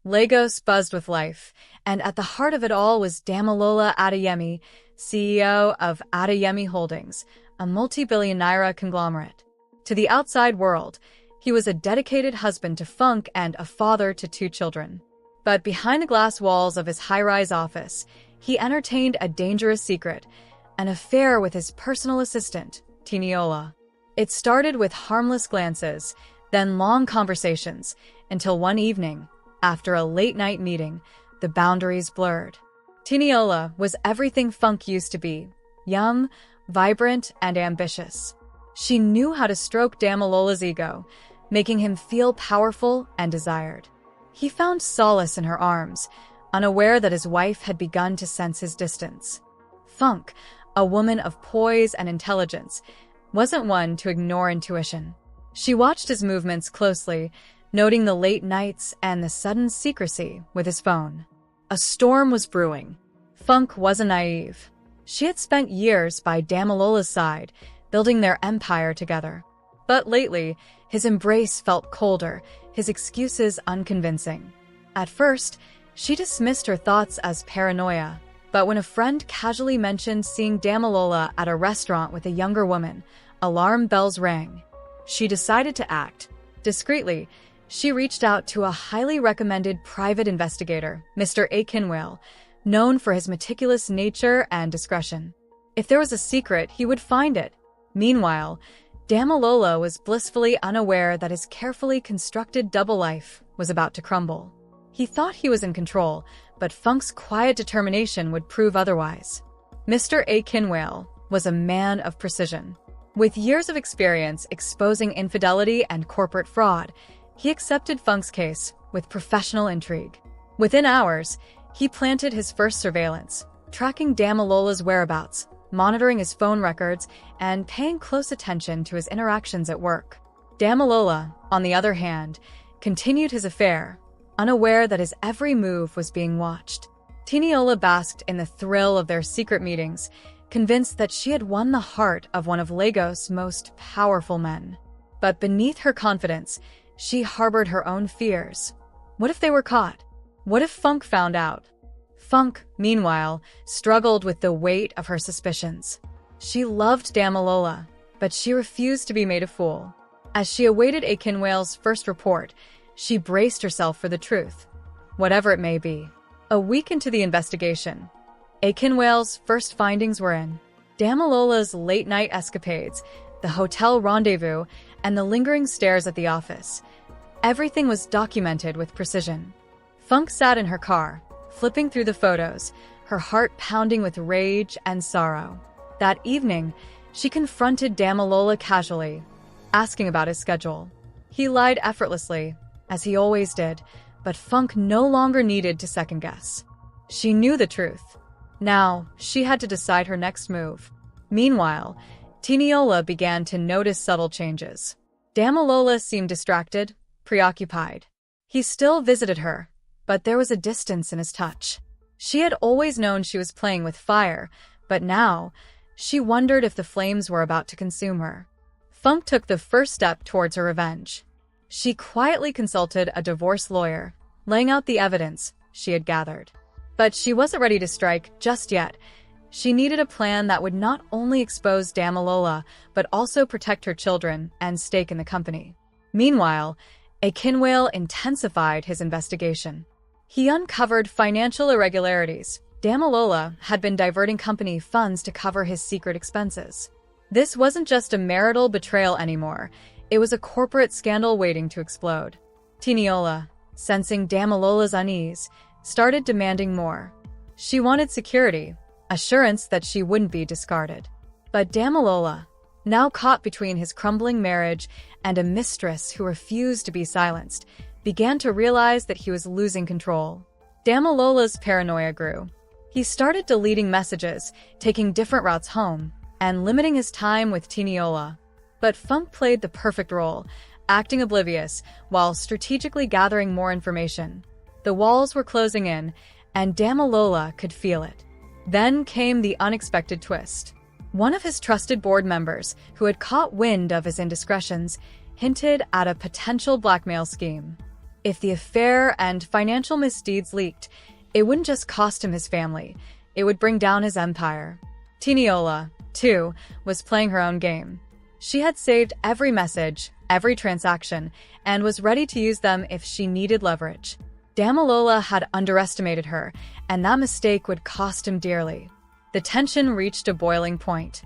Lagos buzzed with life, and at the heart of it all was Damilola Adeyemi, CEO of Adeyemi Holdings, a multi-billion naira conglomerate. To the outside world, he was a dedicated husband to Funke and a father to 2 children. But behind the glass walls of his high-rise office, he entertained a dangerous secret, an affair with his personal assistant, Teniola. It started with harmless glances, then long conversations, until one evening, after a late-night meeting, the boundaries blurred. Teniola was everything Funke used to be: young, vibrant, and ambitious. She knew how to stroke Damilola's ego, making him feel powerful and desired. He found solace in her arms, unaware that his wife had begun to sense his distance. Funke, a woman of poise and intelligence, wasn't one to ignore intuition. She watched his movements closely, noting the late nights and the sudden secrecy with his phone. A storm was brewing. Funke wasn't naive. She had spent years by Damilola's side, building their empire together. But lately, his embrace felt colder, his excuses unconvincing. At first, she dismissed her thoughts as paranoia, but when a friend casually mentioned seeing Damilola at a restaurant with a younger woman, alarm bells rang. She decided to act. Discreetly, she reached out to a highly recommended private investigator, Mr. Akinwale, known for his meticulous nature and discretion. If there was a secret, he would find it. Meanwhile, Damilola was blissfully unaware that his carefully constructed double life was about to crumble. He thought he was in control, but Funke's quiet determination would prove otherwise. Mr. Akinwale was a man of precision. With years of experience exposing infidelity and corporate fraud, he accepted Funke's case with professional intrigue. Within hours, he planted his first surveillance, tracking Damilola's whereabouts, monitoring his phone records, and paying close attention to his interactions at work. Damilola, on the other hand, continued his affair, unaware that his every move was being watched. Teniola basked in the thrill of their secret meetings, convinced that she had won the heart of one of Lagos' most powerful men. But beneath her confidence, she harbored her own fears. What if they were caught? What if Funke found out? Funke, meanwhile, struggled with the weight of her suspicions. She loved Damilola, but she refused to be made a fool. As she awaited Akinwale's first report, she braced herself for the truth, whatever it may be. A week into the investigation, Akinwale's first findings were in. Damilola's late-night escapades, the hotel rendezvous, and the lingering stares at the office. Everything was documented with precision. Funke sat in her car, flipping through the photos, her heart pounding with rage and sorrow. That evening, she confronted Damilola casually, asking about his schedule. He lied effortlessly, as he always did, but Funke no longer needed to second-guess. She knew the truth. Now, she had to decide her next move. Meanwhile, Teniola began to notice subtle changes. Damilola seemed distracted, preoccupied. He still visited her, but there was a distance in his touch. She had always known she was playing with fire, but now, she wondered if the flames were about to consume her. Funke took the first step towards her revenge. She quietly consulted a divorce lawyer, laying out the evidence she had gathered. But she wasn't ready to strike just yet. She needed a plan that would not only expose Damilola, but also protect her children and stake in the company. Meanwhile, Akinwale intensified his investigation. He uncovered financial irregularities. Damilola had been diverting company funds to cover his secret expenses. This wasn't just a marital betrayal anymore. It was a corporate scandal waiting to explode. Teniola, sensing Damilola's unease, started demanding more. She wanted security, assurance that she wouldn't be discarded. But Damilola, now caught between his crumbling marriage and a mistress who refused to be silenced, began to realize that he was losing control. Damilola's paranoia grew. He started deleting messages, taking different routes home, and limiting his time with Teniola. But Funke played the perfect role, acting oblivious while strategically gathering more information. The walls were closing in, and Damilola could feel it. Then came the unexpected twist. One of his trusted board members, who had caught wind of his indiscretions, hinted at a potential blackmail scheme. If the affair and financial misdeeds leaked, it wouldn't just cost him his family, it would bring down his empire. Teniola, too, was playing her own game. She had saved every message, every transaction, and was ready to use them if she needed leverage. Damilola had underestimated her, and that mistake would cost him dearly. The tension reached a boiling point.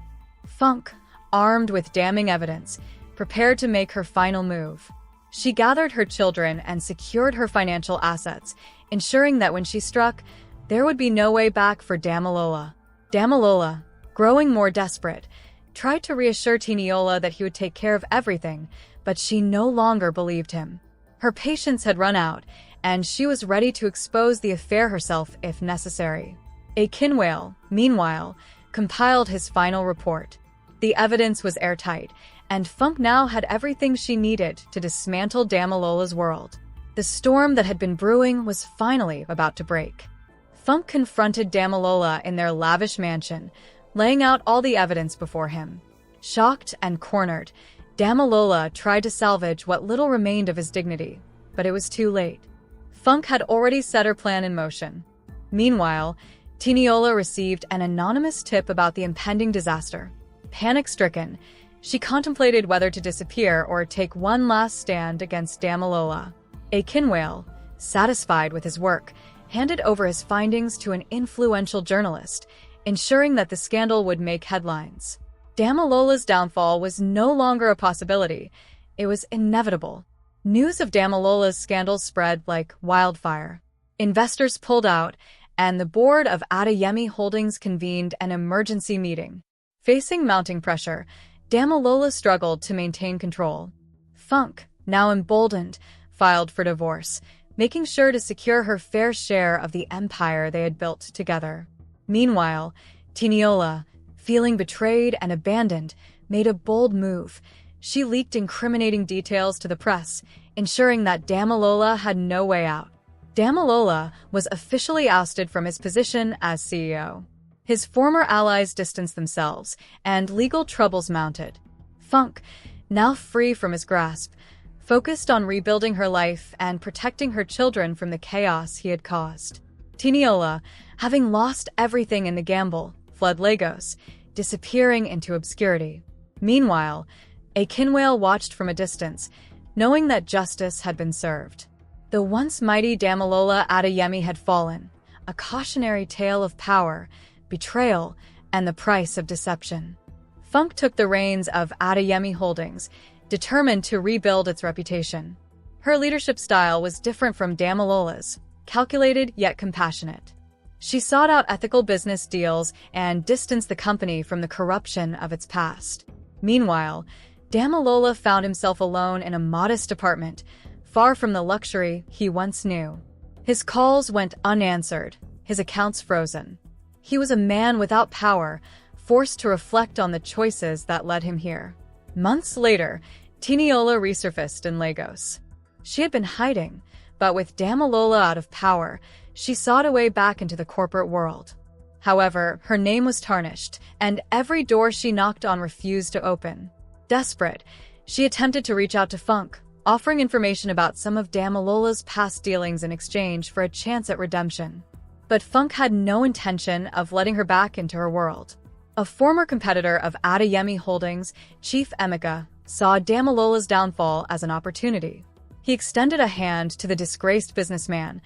Funke, armed with damning evidence, prepared to make her final move. She gathered her children and secured her financial assets, ensuring that when she struck, there would be no way back for Damilola. Damilola, growing more desperate, tried to reassure Teniola that he would take care of everything, but she no longer believed him. Her patience had run out, and she was ready to expose the affair herself if necessary. A Kinwale, meanwhile, compiled his final report. The evidence was airtight, and Funke now had everything she needed to dismantle Damilola's world. The storm that had been brewing was finally about to break. Funke confronted Damilola in their lavish mansion, laying out all the evidence before him. Shocked and cornered, Damilola tried to salvage what little remained of his dignity, but it was too late. Funke had already set her plan in motion. Meanwhile, Teniola received an anonymous tip about the impending disaster. Panic-stricken, she contemplated whether to disappear or take one last stand against Damilola. A Kinwale, satisfied with his work, handed over his findings to an influential journalist, ensuring that the scandal would make headlines. Damilola's downfall was no longer a possibility. It was inevitable. News of Damilola's scandal spread like wildfire. Investors pulled out, and the board of Adeyemi Holdings convened an emergency meeting. Facing mounting pressure, Damilola struggled to maintain control. Funke, now emboldened, filed for divorce, making sure to secure her fair share of the empire they had built together. Meanwhile, Teniola, feeling betrayed and abandoned, made a bold move. She leaked incriminating details to the press, ensuring that Damilola had no way out. Damilola was officially ousted from his position as CEO. His former allies distanced themselves, and legal troubles mounted. Funke, now free from his grasp, focused on rebuilding her life and protecting her children from the chaos he had caused. Teniola, having lost everything in the gamble, fled Lagos, disappearing into obscurity. Meanwhile, a Kinwale watched from a distance, knowing that justice had been served. The once mighty Damilola Adeyemi had fallen, a cautionary tale of power, betrayal, and the price of deception. Funke took the reins of Adeyemi Holdings, determined to rebuild its reputation. Her leadership style was different from Damilola's, calculated yet compassionate. She sought out ethical business deals and distanced the company from the corruption of its past. Meanwhile, Damilola found himself alone in a modest apartment, far from the luxury he once knew. His calls went unanswered, his accounts frozen. He was a man without power, forced to reflect on the choices that led him here. Months later, Teniola resurfaced in Lagos. She had been hiding, but with Damilola out of power, she sought a way back into the corporate world. However, her name was tarnished, and every door she knocked on refused to open. Desperate, she attempted to reach out to Funke, offering information about some of Damilola's past dealings in exchange for a chance at redemption. But Funke had no intention of letting her back into her world. A former competitor of Adeyemi Holdings, Chief Emeka, saw Damilola's downfall as an opportunity. He extended a hand to the disgraced businessman,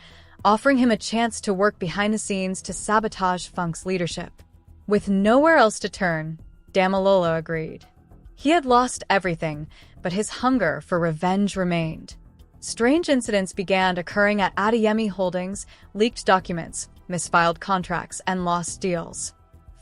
offering him a chance to work behind the scenes to sabotage Funke's leadership. With nowhere else to turn, Damilola agreed. He had lost everything, but his hunger for revenge remained. Strange incidents began occurring at Adeyemi Holdings, leaked documents, misfiled contracts, and lost deals.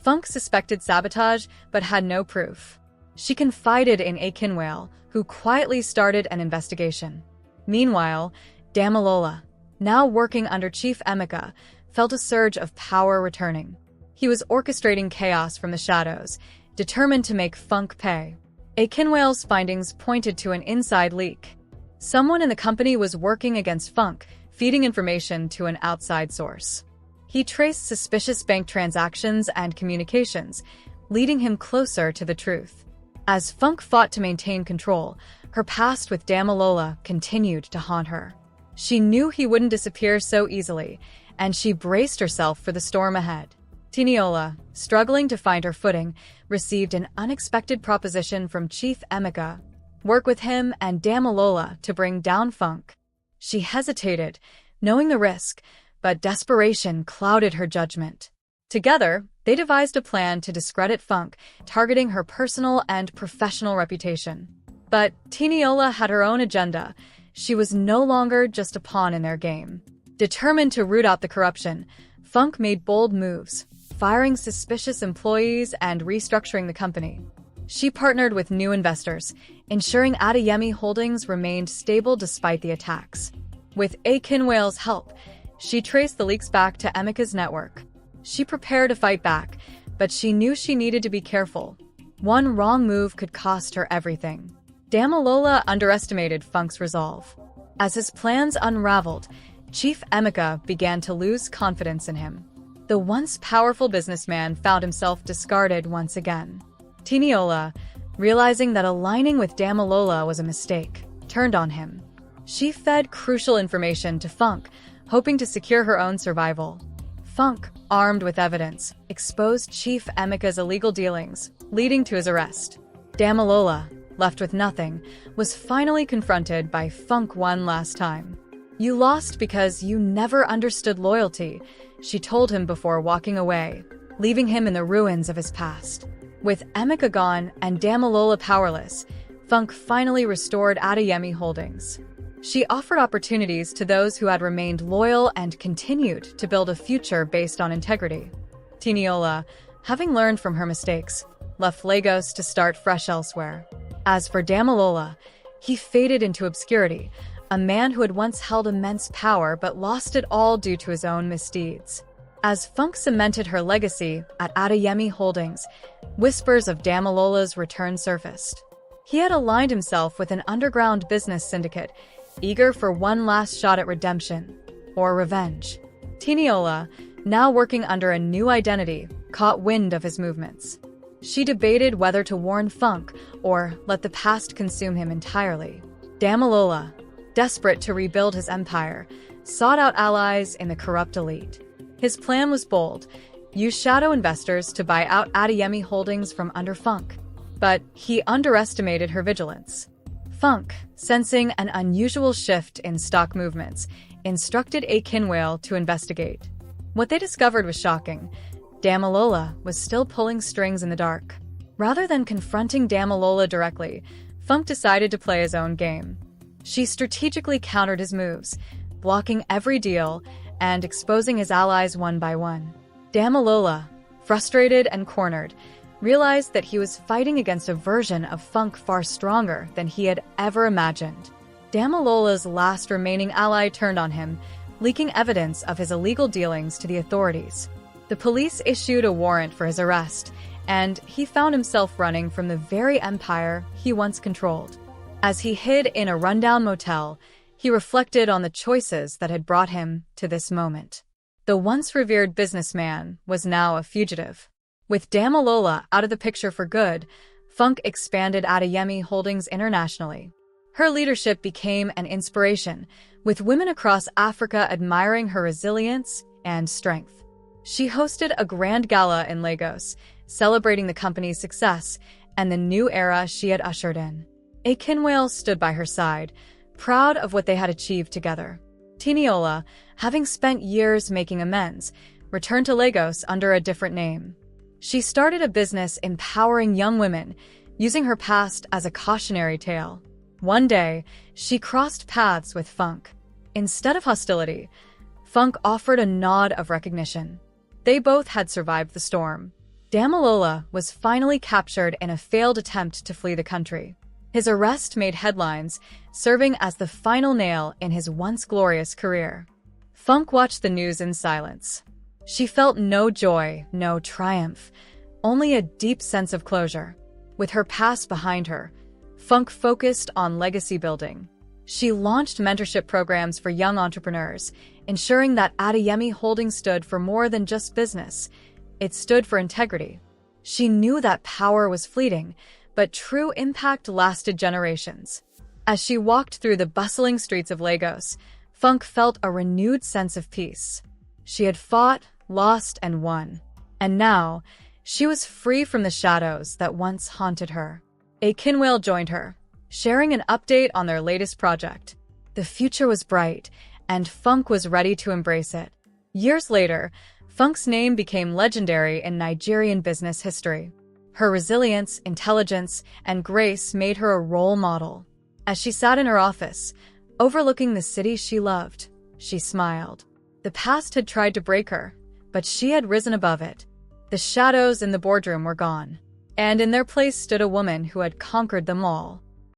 Funke suspected sabotage, but had no proof. She confided in a Kinwale, who quietly started an investigation. Meanwhile, Damilola, now working under Chief Emeka, felt a surge of power returning. He was orchestrating chaos from the shadows, determined to make Funke pay. A Kinwale's findings pointed to an inside leak. Someone in the company was working against Funke, feeding information to an outside source. He traced suspicious bank transactions and communications, leading him closer to the truth. As Funke fought to maintain control, her past with Damilola continued to haunt her. She knew he wouldn't disappear so easily, and she braced herself for the storm ahead. Teniola, struggling to find her footing, received an unexpected proposition from Chief Emeka: work with him and Damilola to bring down Funke. She hesitated, knowing the risk, but desperation clouded her judgment. Together, they devised a plan to discredit Funke, targeting her personal and professional reputation. But Teniola had her own agenda. She was no longer just a pawn in their game. Determined to root out the corruption, Funke made bold moves, firing suspicious employees and restructuring the company. She partnered with new investors, ensuring Adeyemi Holdings remained stable despite the attacks. With Akinwale's help, she traced the leaks back to Emeka's network. She prepared to fight back, but she knew she needed to be careful. One wrong move could cost her everything. Damilola underestimated Funke's resolve. As his plans unraveled, Chief Emeka began to lose confidence in him. The once powerful businessman found himself discarded once again. Teniola, realizing that aligning with Damilola was a mistake, turned on him. She fed crucial information to Funke, hoping to secure her own survival. Funke, armed with evidence, exposed Chief Emeka's illegal dealings, leading to his arrest. Damilola, left with nothing, was finally confronted by Funke one last time. "You lost because you never understood loyalty," she told him before walking away, leaving him in the ruins of his past. With Emeka gone and Damilola powerless, Funke finally restored Adeyemi Holdings. She offered opportunities to those who had remained loyal and continued to build a future based on integrity. Teniola, having learned from her mistakes, left Lagos to start fresh elsewhere. As for Damilola, he faded into obscurity, a man who had once held immense power but lost it all due to his own misdeeds. As Funke cemented her legacy at Adeyemi Holdings, whispers of Damilola's return surfaced. He had aligned himself with an underground business syndicate, eager for one last shot at redemption or revenge. Teniola, now working under a new identity, caught wind of his movements. She debated whether to warn Funke or let the past consume him entirely. Damilola, desperate to rebuild his empire, sought out allies in the corrupt elite. His plan was bold: use shadow investors to buy out Adeyemi Holdings from under Funke. But he underestimated her vigilance. Funke, sensing an unusual shift in stock movements, instructed Akinwale to investigate. What they discovered was shocking. Damilola was still pulling strings in the dark. Rather than confronting Damilola directly, Funke decided to play his own game. She strategically countered his moves, blocking every deal and exposing his allies one by one. Damilola, frustrated and cornered, realized that he was fighting against a version of Funke far stronger than he had ever imagined. Damilola's last remaining ally turned on him, leaking evidence of his illegal dealings to the authorities. The police issued a warrant for his arrest, and he found himself running from the very empire he once controlled. As he hid in a rundown motel, he reflected on the choices that had brought him to this moment. The once revered businessman was now a fugitive. With Damilola out of the picture for good, Funke expanded Adeyemi Holdings internationally. Her leadership became an inspiration, with women across Africa admiring her resilience and strength. She hosted a grand gala in Lagos, celebrating the company's success and the new era she had ushered in. Akinwale stood by her side, proud of what they had achieved together. Teniola, having spent years making amends, returned to Lagos under a different name. She started a business empowering young women, using her past as a cautionary tale. One day, she crossed paths with Funke. Instead of hostility, Funke offered a nod of recognition. They both had survived the storm. Damilola was finally captured in a failed attempt to flee the country. His arrest made headlines, serving as the final nail in his once glorious career. Funke watched the news in silence. She felt no joy, no triumph, only a deep sense of closure. With her past behind her, Funke focused on legacy building. She launched mentorship programs for young entrepreneurs, ensuring that Adeyemi Holdings stood for more than just business. It stood for integrity. She knew that power was fleeting, but true impact lasted generations. As she walked through the bustling streets of Lagos, Funk felt a renewed sense of peace. She had fought, lost, and won. And now, she was free from the shadows that once haunted her. A Kinwhale joined her, sharing an update on their latest project. The future was bright, and Funk was ready to embrace it. Years later, Funk's name became legendary in Nigerian business history. Her resilience, intelligence, and grace made her a role model. As she sat in her office, overlooking the city she loved, she smiled. The past had tried to break her, but she had risen above it. The shadows in the boardroom were gone, and in their place stood a woman who had conquered them all.